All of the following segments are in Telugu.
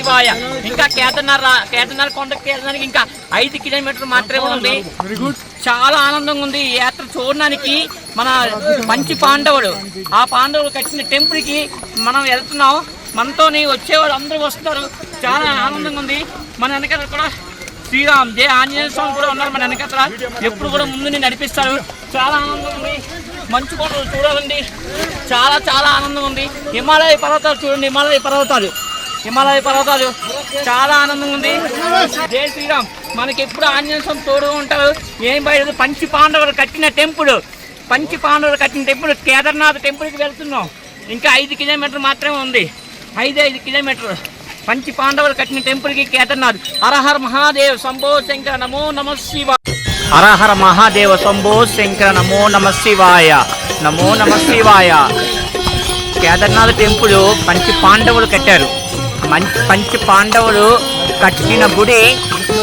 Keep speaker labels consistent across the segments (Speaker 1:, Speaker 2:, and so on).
Speaker 1: శివాయ. ఇంకా కేదార్నాథ్ కొండకి వెళ్ళడానికి ఇంకా 5 కిలోమీటర్లు మాత్రమే ఉంది. చాలా ఆనందంగా ఉంది ఈ యాత్ర చూడడానికి. మన పంచి పాండవులు, ఆ పాండవులు కట్టిన టెంపుల్ కి మనం వెళ్తున్నాం. మనతోని వచ్చేవాళ్ళు అందరూ వస్తారు. చాలా ఆనందంగా ఉంది. మన వెనకాల కూడా శ్రీరామ్ జయ ఆంజనేయ స్వామి కూడా ఉన్నారు. మన వెనకాల ఎప్పుడు కూడా ముందు నడిపిస్తారు. చాలా ఆనందంగా ఉంది. మంచు కొండలు చూడాలండి, చాలా చాలా ఆనందంగా ఉంది. హిమాలయ పర్వతాలు చూడండి, హిమాలయ పర్వతాలు చాలా ఆనందంగా ఉంది. జై శ్రీరామ్. మనకి ఎప్పుడు ఆంజనేయ స్వామి తోడుగా ఉంటారు. ఏం బయట పంచి పాండవులు కట్టిన టెంపుల్ కేదార్నాథ్ టెంపుల్కి వెళ్తున్నాం. ఇంకా 5 కిలోమీటర్లు మాత్రమే ఉంది. 5 కిలోమీటర్లు పంచి పాండవులు కట్టిన టెంపుల్కి కేదార్నాథ్. హరహర మహాదేవ్ శంభో శంకర నమో నమ శివాయ. హరహర మహాదేవ శంభో శంకర నమో నమ శివాయ. నమో నమ శివాయ. కేదార్నాథ్ టెంపుల్ పంచి పాండవులు కట్టారు. పంచి పాండవులు కట్టిన గుడి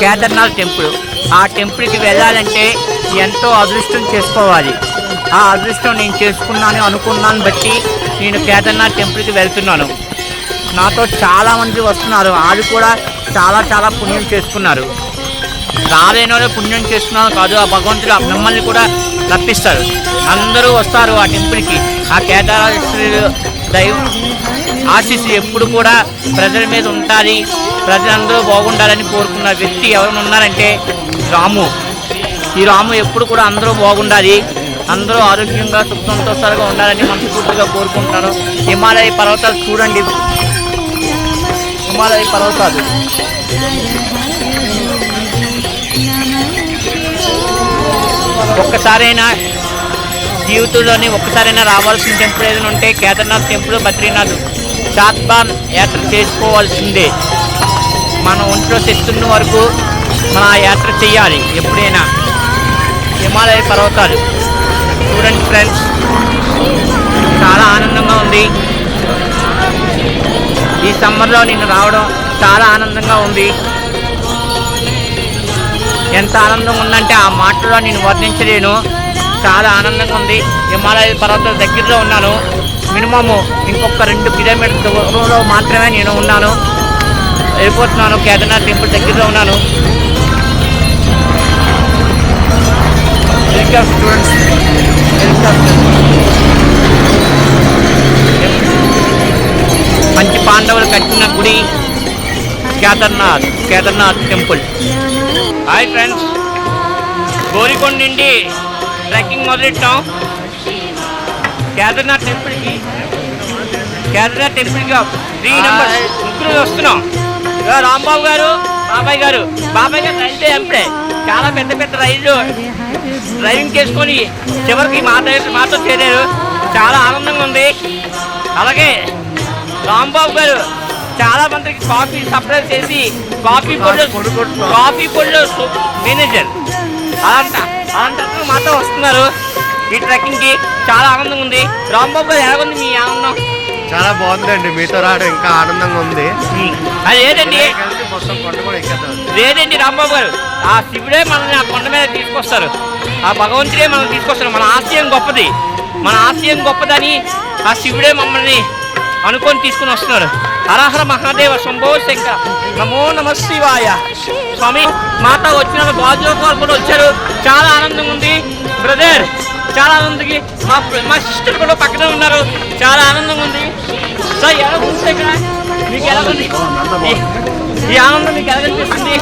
Speaker 1: కేదార్నాథ్ టెంపుల్. ఆ టెంపుల్కి వెళ్ళాలంటే ఎంతో అదృష్టం చేసుకోవాలి. ఆ అదృష్టం నేను అనుకున్నాను బట్టి నేను కేదార్నాథ్ టెంపుల్కి వెళ్తున్నాను. నాతో చాలామంది వస్తున్నారు. వాళ్ళు కూడా చాలా చాలా పుణ్యం చేసుకున్నారు. రాలేని వాళ్ళు పుణ్యం చేసుకున్నారు కాదు, ఆ భగవంతుడు మిమ్మల్ని కూడా రప్పిస్తారు. అందరూ వస్తారు ఆ టెంపుల్కి. ఆ కేదారేశ్వరుడు దైవ ఆశీస్సు ఎప్పుడు కూడా ప్రజల మీద ఉంటుంది. ప్రజలందరూ బాగుండాలని కోరుకున్న వ్యక్తి ఎవరైనా ఉన్నారంటే రాము. ఈ రాము ఎప్పుడు కూడా అందరూ బాగుండాలి, అందరూ ఆరోగ్యంగా సుఖ సంతోషాలుగా ఉండాలని మనస్ఫూర్తిగా కోరుకుంటున్నాను. హిమాలయ పర్వతాలు చూడండి, హిమాలయ పర్వతాలు ఒక్కసారైనా జీవితంలోని ఒక్కసారైనా రావాల్సిన టెంపుల్ ఏదైనా ఉంటే కేదార్నాథ్ టెంపుల్, బద్రీనాథ్, చాత్బాన్ యాత్ర చేసుకోవాల్సిందే. మన ఒంట్లో శక్తున్న వరకు మన యాత్ర చేయాలి ఎప్పుడైనా. హిమాలయ పర్వతాలు చూడండి ఫ్రెండ్స్, చాలా ఆనందంగా ఉంది. ఈ సమ్మర్లో నేను రావడం చాలా ఆనందంగా ఉంది. ఎంత ఆనందంగా ఉందంటే ఆ మాటలో నేను వర్ణించలేను. చాలా ఆనందంగా ఉంది. హిమాలయ పర్వతాల దగ్గరలో ఉన్నాను. మినిమము ఇంకొక 2 కిలోమీటర్ల దూరంలో మాత్రమే నేను ఉన్నాను. వెళ్ళిపోతున్నాను. కేదార్నాథ్ టెంపుల్ దగ్గరలో ఉన్నాను. స్టూడెంట్స్ పంచి పాండవులు కట్టిన గుడి కేదార్నాథ్ టెంపుల్. హాయ్ ఫ్రెండ్స్, గోరికొండ నుండి ట్రెక్కింగ్ మొదలెట్టాం. కేదార్నాథ్ టెంపుల్కి 3 నెంబర్ ముగ్గురు వస్తున్నాం. రాంబాబు గారు, బాబాయ్ గారు రైల్వే ఎంప్లాయ్. చాలా పెద్ద రైళ్ళు డ్రైవింగ్ చేసుకొని చివరికి మాతో చేరారు. చాలా ఆనందంగా ఉంది. అలాగే రాంబాబు గారు చాలా మందికి కాఫీ సప్లై చేసి కాఫీ పొడిలో మేనేజర్. అలాంటి మాతో వస్తున్నారు ఈ ట్రెక్కింగ్కి. చాలా ఆనందంగా ఉంది. రాంబాబు గారు ఎలాగుంది మీ ఆనందం?
Speaker 2: చాలా బాగుందండి, మీతో రావడం ఇంకా ఆనందంగా ఉంది.
Speaker 1: అది లేదండి రాంబాబు గారు, ఆ శివుడే మనల్ని ఆ కొండ మీద తీసుకొస్తారు. ఆ భగవంతుడే మనల్ని తీసుకొస్తారు. మన ఆశయం గొప్పదని ఆ శివుడే మమ్మల్ని అనుకొని తీసుకుని వస్తున్నారు. హరహర మహాదేవ శంభో శంకర నమో నమ శివాయ. స్వామి మాతో వచ్చిన బాజు కూడా వచ్చారు. చాలా ఆనందంగా ఉంది బ్రదర్, చాలా ఆనందంగా. మా సిస్టర్ కూడా పక్కనే ఉన్నారు. చాలా ఆనందంగా ఉంది. సార్ ఎలా ఉంది ఇక్కడ? మీకు ఎలా ఉంది ఈ ఆనందం? మీకు ఎలా అనిపిస్తుంది?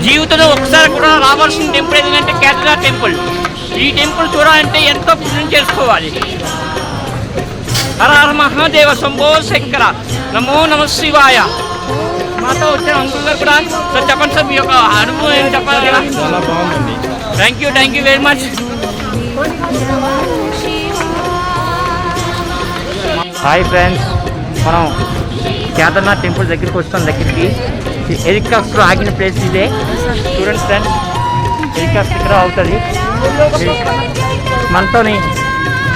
Speaker 1: జీవితంలో ఒకసారి కూడా రావాల్సిన టెంపుల్ ఏదంటే కేదార్నాథ్ టెంపుల్. ఈ టెంపుల్ చూడాలంటే ఎంతో పుణ్యం చేసుకోవాలి. హర హర మహాదేవ శంభో శంకర నమో నమ శివాయ. మాతో వచ్చిన అంకుల్ గారు కూడా సార్ చెప్పండి సార్, మీ యొక్క అనుభవం ఏం చెప్పాలి కదా?
Speaker 2: చాలా బాగుందండి.
Speaker 1: Thank you very much. Hi friends, మనం కేదార్నాథ్ టెంపుల్ దగ్గరికి వస్తాం. హెలికాప్టర్ ఆగిన ప్లేస్ ఇదే. చూడండి ఫ్రెండ్స్, హెలికాప్టర్ ఇక్కడ అవుతుంది.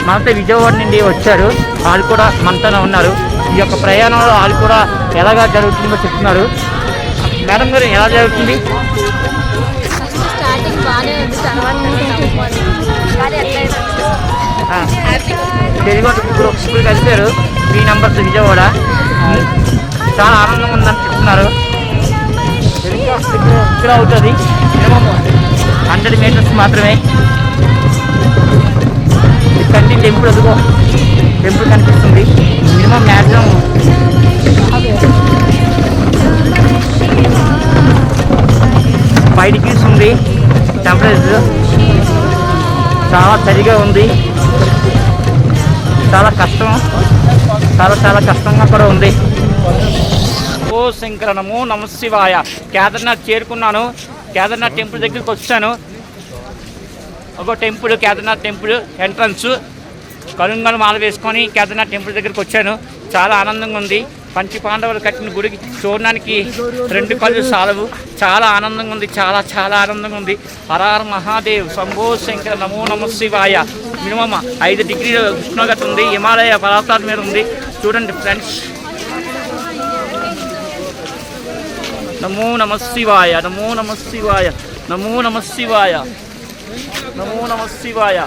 Speaker 1: మనతో విజయవాడ నుండి వచ్చారు. వాళ్ళు కూడా మనతోనే ఉన్నారు. ఈ యొక్క ప్రయాణంలో వాళ్ళు కూడా ఎలాగా జరుగుతుందో చెప్తున్నారు. మేడం గారు ఎలా జరుగుతుంది? ఇప్పుడు కలిపారు 3 నెంబర్స్ విజయవాడ. చాలా ఆనందంగా ఉందని చెప్తున్నారు. ఇక్కడ అవుతుంది మినిమం 100 మీటర్స్ మాత్రమే. కంటి టెంపుల్ అదిగో టెంపుల్ కనిపిస్తుంది. మినిమం మ్యాక్సిమం 5 degrees ఉంది టెంపరేచర్. చాలా చలిగా ఉంది, చాలా కష్టం, చాలా కష్టంగా కూడా ఉంది. ఓ శంకర నమో నమ శివాయ. కేదార్నాథ్ చేరుకున్నాను. కేదార్నాథ్ టెంపుల్ దగ్గరికి వచ్చాను. ఒక టెంపుల్, కేదార్నాథ్ టెంపుల్ ఎంట్రన్స్. కలుంగలు మాల వేసుకొని కేదార్నాథ్ టెంపుల్ దగ్గరికి వచ్చాను. చాలా ఆనందంగా ఉంది. పంచి పాండవులు కట్టిన గుడికి చూడడానికి 2 కళ్ళు సాలవు. చాలా ఆనందంగా ఉంది, చాలా ఆనందంగా ఉంది. హరహర మహాదేవ్ శంభో శంకర నమో నమ శివాయ. మినిమం 5 degrees ఉష్ణోగ్రత ఉంది. హిమాలయ పర్వతాల మీద ఉంది. చూడండి ఫ్రెండ్స్. నమో నమ శివాయ, నమో నమ శివాయ, నమో నమ శివాయ, నమో నమ శివాయ.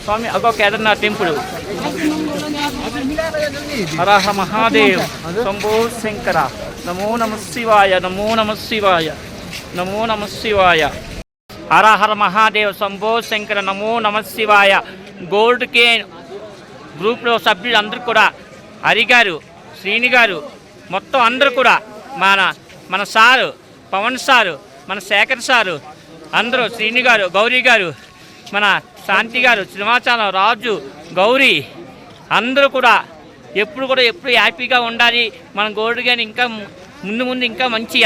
Speaker 1: స్వామి అగో కేదార్నాథ్ టెంపుల్. హరహర మహాదేవ్ శంభో శంకర నమో నమ శివాయ, నమో నమ శివాయ, నమో నమ శివాయ. హరహర మహాదేవ్ శంభో శంకర నమో నమ శివాయ. గోల్డ్ కేన్ గ్రూప్లో సభ్యులు అందరూ కూడా, హరి గారు, శ్రీని గారు, మొత్తం అందరూ కూడా, మన సారు పవన్ సారు, మన శేఖర్ సారు, అందరూ, శ్రీని గారు, గౌరీ గారు, మన శాంతి గారు, శ్రీనివాచాలం, రాజు, గౌరీ, అందరూ కూడా ఎప్పుడు హ్యాపీగా ఉండాలి. మన గోల్డ్ గాని ఇంకా ముందు ఇంకా మంచి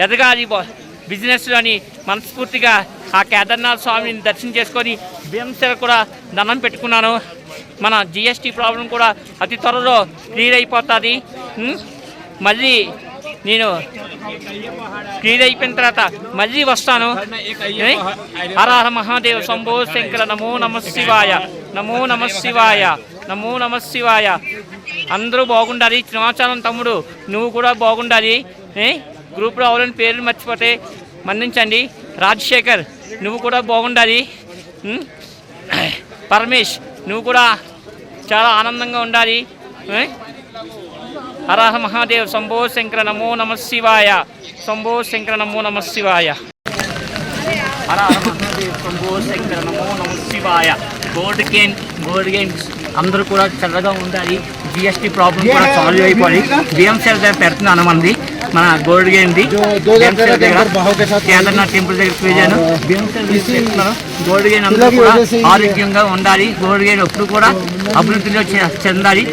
Speaker 1: ఎదగాలి బిజినెస్ అని మనస్ఫూర్తిగా ఆ కేదార్నాథ్ స్వామిని దర్శనం చేసుకొని భీమశిల కూడా దండం పెట్టుకున్నాను. మన జిఎస్టీ ప్రాబ్లం కూడా అతి త్వరలో క్లియర్ అయిపోతుంది. మళ్ళీ నేను క్లియర్ అయిపోయిన తర్వాత మళ్ళీ వస్తాను. హరహర మహాదేవ్ శంభో శంకర నమో నమ శివాయ, నమో నమ శివాయ, నమో నమ శివాయ. అందరూ బాగుండాలి. శ్రీనివాచాలం తమ్ముడు నువ్వు కూడా బాగుండాలి. గ్రూప్లో ఎవరైనా పేర్లు మర్చిపోతే మన్నించండి. రాజశేఖర్ నువ్వు కూడా బాగుండాలి. పరమేష్ నువ్వు కూడా చాలా ఆనందంగా ఉండాలి. హరహర మహాదేవ్ శంభో శంకర నమో నమ శివాయ, శంభో శంకర నమో నమ శివాయ. హరహర మహాదేవ్ శంభో శంకర నమో నమ శివాయ. గోల్డ్ గేమ్స్ అందరూ కూడా చల్లగా ఉండాలి. జిఎస్టీ ప్రాబ్లం కూడా సాల్వ్ అయిపోయి భీమశిల దగ్గర పెడుతున్నాను. మన గోల్డ్ గేమ్ది కేదార్నాథ్ టెంపుల్ దగ్గరికి వెళ్ళాను. భీమశిల పెడుతున్నాను. గోల్డ్ గేమ్ అందరూ కూడా ఆరోగ్యంగా ఉండాలి. గోల్డ్ గేమ్ ఎప్పుడు కూడా అభివృద్ధిలో చెందాలి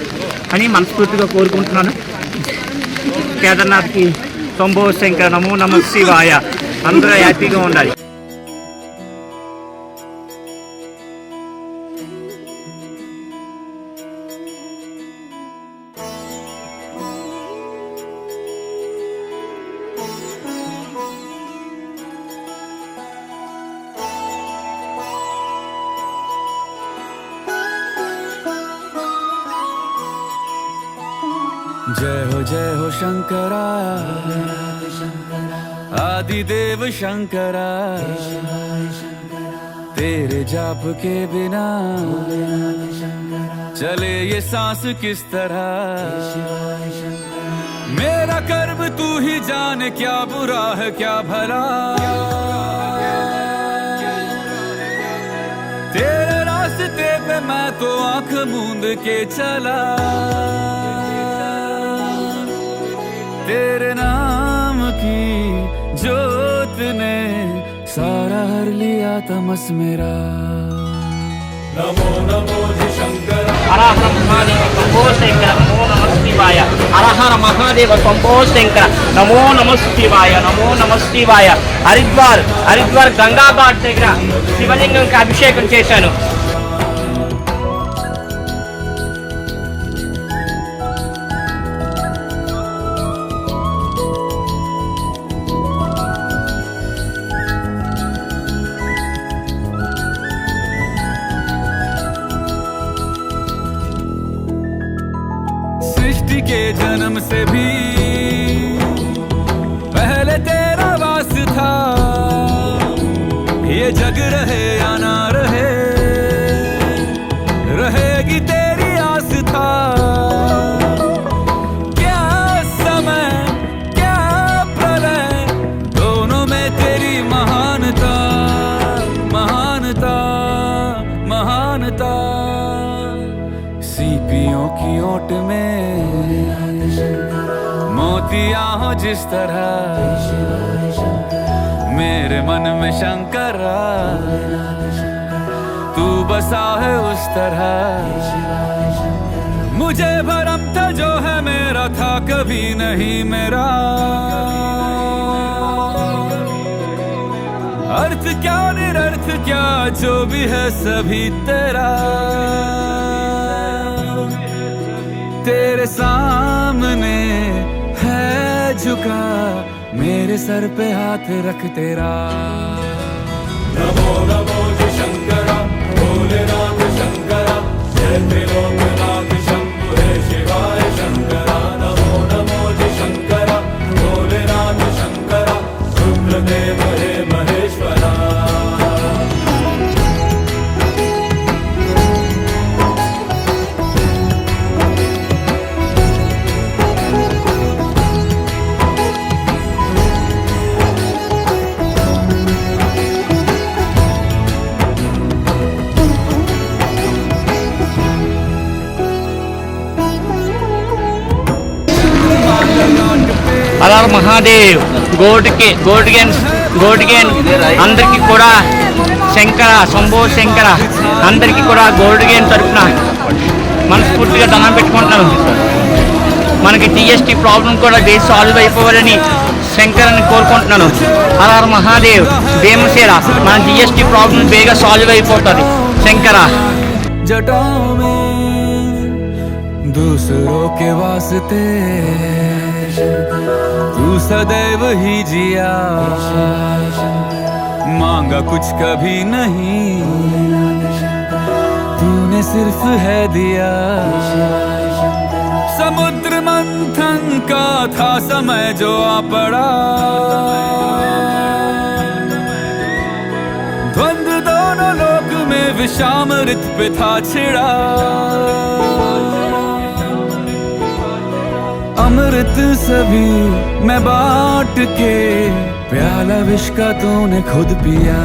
Speaker 1: అని మనస్ఫూర్తిగా కోరుకుంటున్నాను. కేదార్నాథ్కి శంభో శంకర నమో నమ శివాయ. అందరూ హ్యాపీగా ఉండాలి.
Speaker 3: जय हो शंकरा, आदिदेव शंकरा, तेरे जाप के बिना चले ये सांस किस तरह। मेरा कर्म तू ही जाने, क्या बुरा है क्या भला। तेरे रास्ते पे मैं तो आंख मूंद के चला। तेरे नाम की जोत ने सारा हर लिया तमस मेरा। नमो नमो जी शंकर।
Speaker 1: हरहर महादेव शंभो शंकर नमो नमः शिवाय। हरहर महादेव शंभो शंकर नमो नमः शिवाय, नमो नमः शिवाय। हरिद्वार गंगा घाट దగ్గర శివలింగంకి అభిషేకం చేశాను.
Speaker 3: सृष्टि के जन्म से भी पहले तेरा वास था। ये जग रहे या ना रहे, रहेगी तेरी आस था। की ओट में मोतियां हो जिस तरह मेरे मन में शंकरा तू बसा है उस तरह मुझे भरम था जो है मेरा था कभी नहीं मेरा अर्थ क्या निरर्थ क्या जो भी है सभी तेरा तेरे सामने है झुका मेरे सर पे हाथ रख तेरा नमो नमो जी शंकरा भोलेनाथ शंकरा जय त्रिलोकनाथ शंभु हे शिवाय शंकरा नमो नमो जी शंकरा भोलेनाथ शंकरा रुद्रदेव हे महेश्वरा
Speaker 1: హర హర మహాదేవ్ గోడ్గేన్ అందరికీ కూడా శంకర శంభో శంకర అందరికీ కూడా గోల్డ్గేన్ తరఫున మనస్ఫూర్తిగా దండం పెట్టుకుంటున్నాను. మనకి జిఎస్టీ ప్రాబ్లం కూడా బేస్ సాల్వ్ అయిపోవాలని శంకరని కోరుకుంటున్నాను. హర హర మహాదేవ్ భీమసేన మన జిఎస్టీ ప్రాబ్లం బేగా సాల్వ్ అయిపోతుంది శంకర.
Speaker 3: जटाओं में दूसरों के वास्ते तू सदैव ही जिया मांगा कुछ कभी नहीं तूने सिर्फ है दिया समुद्र मंथन का था समय जो आ पड़ा द्वंद दोनों लोक में विषामृत पे था छिड़ा अमृत सभी मैं बांट के प्याला विष का तूने खुद पिया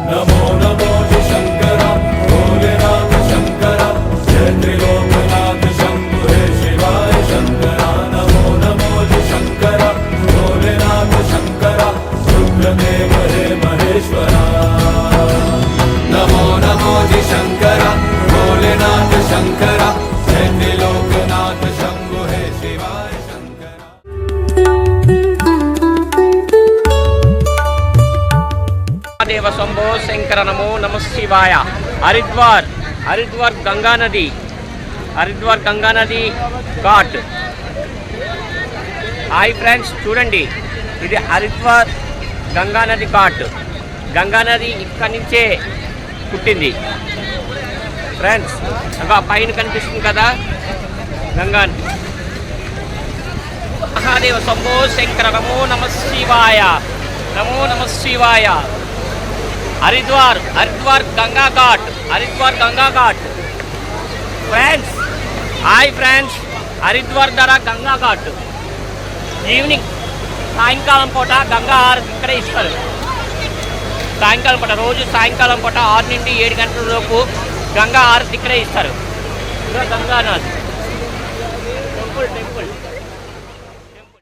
Speaker 3: नमो नमो जी शंकरा भोलेनाथ शंकरा जय त्रिलोकनाथ शंभु हे शिवाय शंकरा नमो नमो जी शंकरा भोलेनाथ शंकरा रुद्रदेव हे महेश्वरा नमो नमो जी शंकरा भोलेनाथ शंकरा जय त्रिलोकनाथ शंभु हे शिवाय शंकरा
Speaker 1: దేవ శంభో శంకర నమో నమ శివాయ. హరిద్వార్ గంగా నది ఘాట్. హాయ్ ఫ్రెండ్స్, చూడండి ఇది హరిద్వార్ గంగా నది ఘాట్. గంగా నది ఇక్కడి నుంచే పుట్టింది ఫ్రెండ్స్. ఇంకా పైన కనిపిస్తుంది కదా గంగా. మహాదేవ శంభో శంకర నమో నమ శివాయ నమో నమ శివాయ. Haridwar Ganga ghat friends. Hi friends, Haridwar ధర గంగా ఘాట్. ఈవినింగ్ సాయంకాలం పూట గంగా హారతి ఇక్కడే ఇస్తారు. సాయంకాలం పూట రోజు సాయంకాలం పూట 6 నుండి 7 గంటల లోపు గంగా హారతి ఇక్కడే ఇస్తారు. గంగా నది.